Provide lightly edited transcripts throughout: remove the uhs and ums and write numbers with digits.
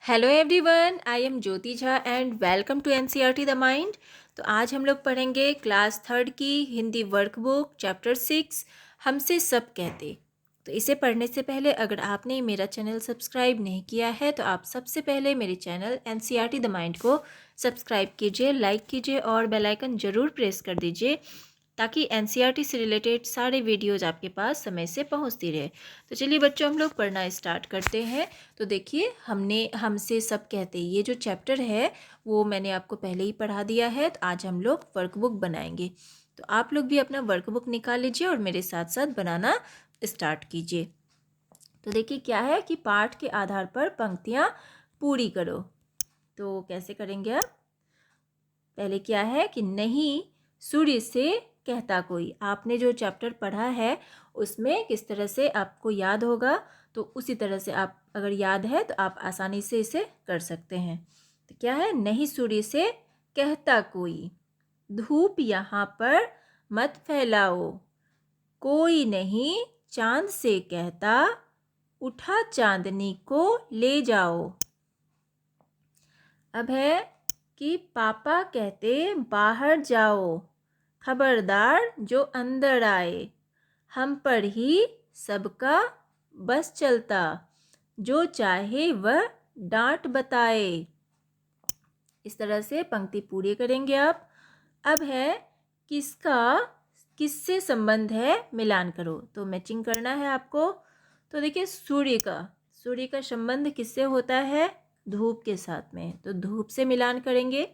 Hello everyone, I am Jyoti Jha and welcome to NCERT the mind. तो आज हम लोग पढ़ेंगे क्लास थर्ड की हिंदी वर्कबुक चैप्टर 6 हमसे सब कहते। तो इसे पढ़ने से पहले अगर आपने मेरा चैनल सब्सक्राइब नहीं किया है तो आप सबसे पहले मेरे चैनल एनसीईआरटी द माइंड को सब्सक्राइब कीजिए, लाइक कीजिए और बेल आइकन ज़रूर प्रेस कर दीजिए ताकि एनसीईआरटी से रिलेटेड सारे वीडियोज़ आपके पास समय से पहुंचती रहे। तो चलिए बच्चों, हम लोग पढ़ना स्टार्ट करते हैं। तो देखिए, हमने हमसे सब कहते ये जो चैप्टर है वो मैंने आपको पहले ही पढ़ा दिया है। तो आज हम लोग वर्कबुक बनाएंगे। तो आप लोग भी अपना वर्कबुक निकाल लीजिए और मेरे साथ साथ बनाना स्टार्ट कीजिए। तो देखिए क्या है कि पाठ के आधार पर पंक्तियाँ पूरी करो। तो कैसे करेंगे आप? पहले क्या है कि नहीं सूर्य से कहता कोई। आपने जो चैप्टर पढ़ा है उसमें किस तरह से आपको याद होगा, तो उसी तरह से आप अगर याद है तो आप आसानी से इसे कर सकते हैं। तो क्या है, नहीं सूर्य से कहता कोई, धूप यहाँ पर मत फैलाओ, कोई नहीं चांद से कहता, उठा चांदनी को ले जाओ। अब है कि पापा कहते बाहर जाओ, खबरदार जो अंदर आए, हम पर ही सबका बस चलता, जो चाहे वह डांट बताए। इस तरह से पंक्ति पूरी करेंगे आप। अब है किसका किससे संबंध है मिलान करो। तो मैचिंग करना है आपको। तो देखिए सूर्य का संबंध किससे होता है? धूप के साथ में, तो धूप से मिलान करेंगे।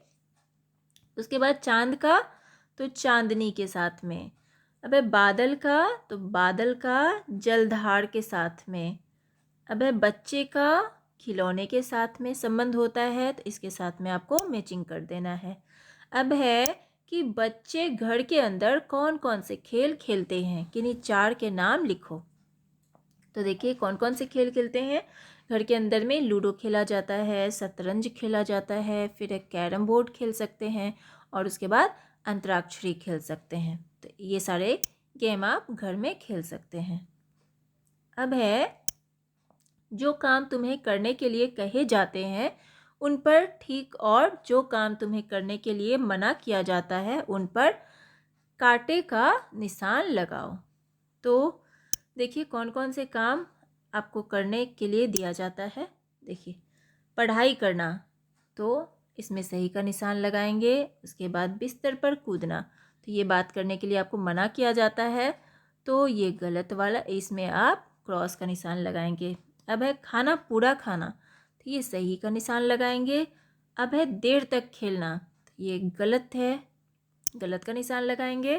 उसके बाद चांद का, तो चांदनी के साथ में। अब है बादल का, तो बादल का जलधार के साथ में। अब है बच्चे का, खिलौने के साथ में संबंध होता है, तो इसके साथ में आपको मैचिंग कर देना है। अब है कि बच्चे घर के अंदर कौन कौन से खेल खेलते हैं, किन्हीं चार के नाम लिखो। तो देखिए कौन कौन से खेल खेलते हैं। घर के अंदर में लूडो खेला जाता है, शतरंज खेला जाता है, फिर एक कैरम बोर्ड खेल सकते हैं और उसके बाद अंतराक्षरी खेल सकते हैं। तो ये सारे गेम आप घर में खेल सकते हैं। अब है जो काम तुम्हें करने के लिए कहे जाते हैं उन पर ठीक, और जो काम तुम्हें करने के लिए मना किया जाता है उन पर कांटे का निशान लगाओ। तो देखिए कौन कौन से काम आपको करने के लिए दिया जाता है। देखिए पढ़ाई करना, तो इसमें सही का निशान लगाएंगे। उसके बाद बिस्तर पर कूदना, तो ये बात करने के लिए आपको मना किया जाता है, तो ये गलत वाला, इसमें आप क्रॉस का निशान लगाएंगे। अब है खाना पूरा खाना, तो ये सही का निशान लगाएंगे। अब है देर तक खेलना, तो ये गलत है, गलत का निशान लगाएंगे।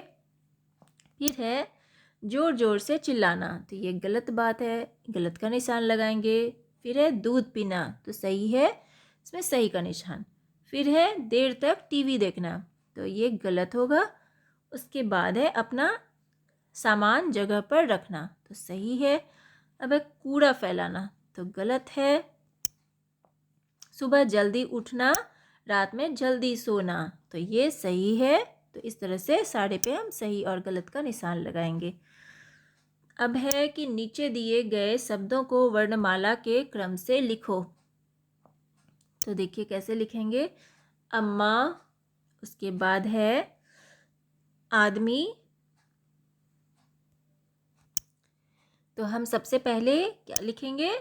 फिर है ज़ोर ज़ोर से चिल्लाना, तो ये गलत बात है, गलत का निशान लगाएंगे। फिर है दूध पीना, तो सही है, इसमें सही का निशान। फिर है देर तक टीवी देखना, तो ये गलत होगा। उसके बाद है अपना सामान जगह पर रखना, तो सही है। अब है कूड़ा फैलाना, तो गलत है। सुबह जल्दी उठना, रात में जल्दी सोना, तो ये सही है। तो इस तरह से सारे पे हम सही और गलत का निशान लगाएंगे। अब है कि नीचे दिए गए शब्दों को वर्णमाला के क्रम से लिखो। तो देखिए कैसे लिखेंगे। अम्मा, उसके बाद है आदमी, तो हम सबसे पहले क्या लिखेंगे?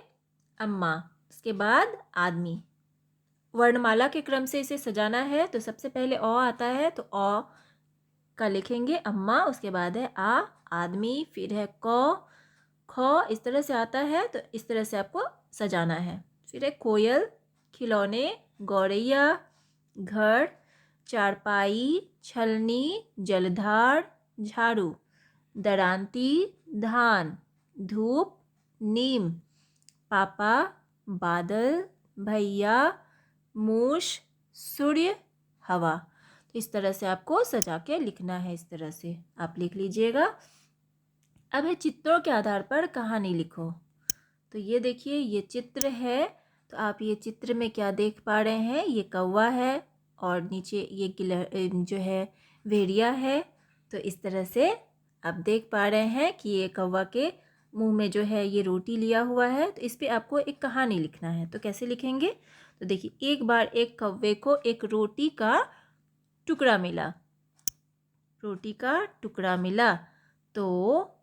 अम्मा, उसके बाद आदमी। वर्णमाला के क्रम से इसे सजाना है, तो सबसे पहले अ आता है, तो अ का लिखेंगे अम्मा, उसके बाद है आ आदमी, फिर है क, ख इस तरह से आता है, तो इस तरह से आपको सजाना है। फिर है कोयल, खिलौने, गौरैया, घर, चारपाई, छलनी, जलधार, झाड़ू, दरांती, धान, धूप, नीम, पापा, बादल, भैया, मूस, सूर्य, हवा। तो इस तरह से आपको सजा के लिखना है। इस तरह से आप लिख लीजिएगा। अब है चित्रों के आधार पर कहानी लिखो। तो ये देखिए ये चित्र है, तो आप ये चित्र में क्या देख पा रहे हैं? ये कौवा है और नीचे ये जो है भेड़िया है। तो इस तरह से आप देख पा रहे हैं कि ये कौवा के मुंह में जो है ये रोटी लिया हुआ है, तो इस पे आपको एक कहानी लिखना है। तो कैसे लिखेंगे? तो देखिए, एक बार एक कौवे को एक रोटी का टुकड़ा मिला। रोटी का टुकड़ा मिला तो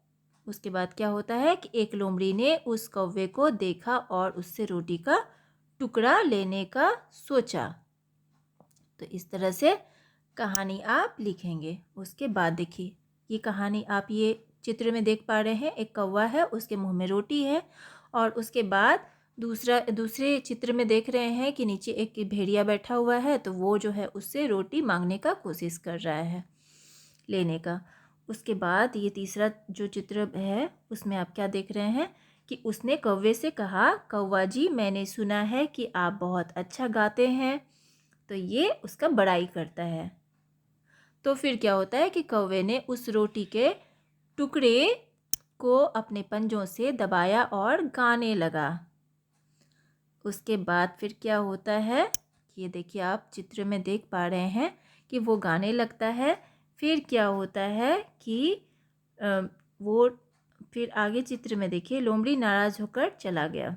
उसके बाद क्या होता है कि एक लोमड़ी ने उस कौवे को देखा और उससे रोटी का टुकड़ा लेने का सोचा। तो इस तरह से कहानी आप लिखेंगे। उसके बाद देखिए, ये कहानी आप ये चित्र में देख पा रहे हैं, एक कौवा है, उसके मुंह में रोटी है, और उसके बाद दूसरे चित्र में देख रहे हैं कि नीचे एक भेड़िया बैठा हुआ है, तो वो जो है उससे रोटी मांगने का कोशिश कर रहा है, लेने का। उसके बाद ये तीसरा जो चित्र है उसमें आप क्या देख रहे हैं कि उसने कौवे से कहा, कौवा जी मैंने सुना है कि आप बहुत अच्छा गाते हैं। तो ये उसका बड़ाई करता है। तो फिर क्या होता है कि कौवे ने उस रोटी के टुकड़े को अपने पंजों से दबाया और गाने लगा। उसके बाद फिर क्या होता है, ये देखिए आप चित्र में देख पा रहे हैं कि वो गाने लगता है। फिर क्या होता है कि वो फिर आगे चित्र में देखिए, लोमड़ी नाराज़ होकर चला गया।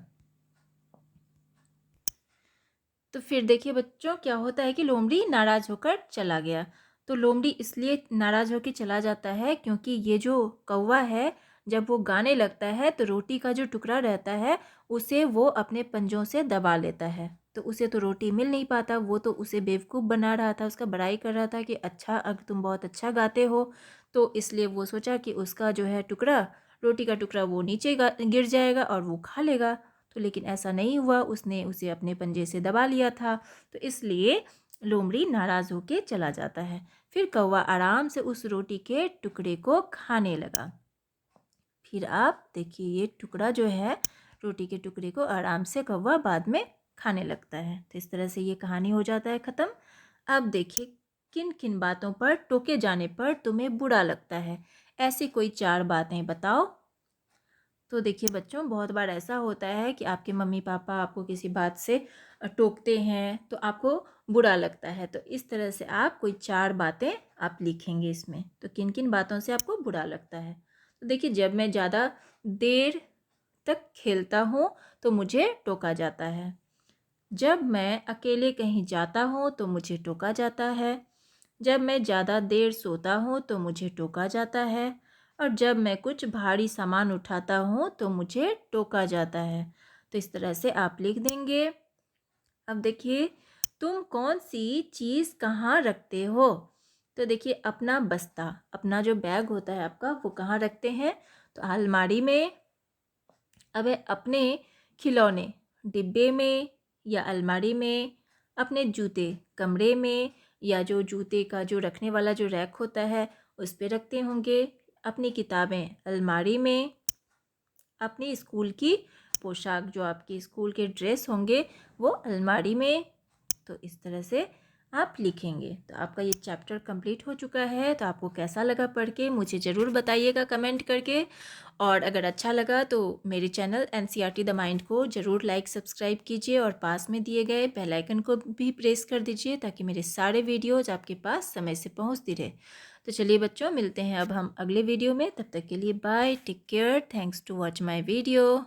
तो फिर देखिए बच्चों, क्या होता है कि लोमड़ी नाराज़ होकर चला गया। तो लोमड़ी इसलिए नाराज़ होकर चला जाता है क्योंकि ये जो कौवा है, जब वो गाने लगता है तो रोटी का जो टुकड़ा रहता है उसे वो अपने पंजों से दबा लेता है। तो उसे तो रोटी मिल नहीं पाता, वो तो उसे बेवकूफ़ बना रहा था, उसका बड़ाई कर रहा था कि अच्छा, अगर तुम बहुत अच्छा गाते हो। तो इसलिए वो सोचा कि उसका जो है टुकड़ा, रोटी का टुकड़ा, वो नीचे गिर जाएगा और वो खा लेगा। तो लेकिन ऐसा नहीं हुआ, उसने उसे अपने पंजे से दबा लिया था। तो इसलिए लोमड़ी नाराज़ होके चला जाता है। फिर कौवा आराम से उस रोटी के टुकड़े को खाने लगा। फिर आप देखिए, ये टुकड़ा जो है, रोटी के टुकड़े को आराम से कौवा बाद में खाने लगता है। तो इस तरह से ये कहानी हो जाता है ख़त्म। अब देखिए, किन किन बातों पर टोके जाने पर तुम्हें बुरा लगता है? ऐसी कोई 4 बातें बताओ। तो देखिए बच्चों, बहुत बार ऐसा होता है कि आपके मम्मी पापा आपको किसी बात से टोकते हैं तो आपको बुरा लगता है। तो इस तरह से आप कोई 4 बातें आप लिखेंगे इसमें। तो किन किन बातों से आपको बुरा लगता है? तो देखिए, जब मैं ज़्यादा देर तक खेलता हूँ तो मुझे टोका जाता है। जब मैं अकेले कहीं जाता हूँ तो मुझे टोका जाता है। जब मैं ज़्यादा देर सोता हूँ तो मुझे टोका जाता है। और जब मैं कुछ भारी सामान उठाता हूँ तो मुझे टोका जाता है। तो इस तरह से आप लिख देंगे। अब देखिए, तुम कौन सी चीज़ कहाँ रखते हो? तो देखिए, अपना बस्ता, अपना जो बैग होता है आपका, वो कहाँ रखते हैं? तो अलमारी में। अब अपने खिलौने डिब्बे में या अलमारी में, अपने जूते कमरे में, या जो जूते का जो रखने वाला जो रैक होता है उस पे रखते होंगे, अपनी किताबें अलमारी में, अपनी स्कूल की पोशाक, जो आपकी स्कूल के ड्रेस होंगे, वो अलमारी में। तो इस तरह से आप लिखेंगे। तो आपका ये चैप्टर कंप्लीट हो चुका है। तो आपको कैसा लगा पढ़ के, मुझे ज़रूर बताइएगा कमेंट करके। और अगर अच्छा लगा तो मेरे चैनल NCERT द माइंड को ज़रूर लाइक सब्सक्राइब कीजिए और पास में दिए गए बेल आइकन को भी प्रेस कर दीजिए ताकि मेरे सारे वीडियोज़ आपके पास समय से पहुंचती रहे। तो चलिए बच्चों, मिलते हैं अब हम अगले वीडियो में। तब तक के लिए bye, take care, thanks to watch my video.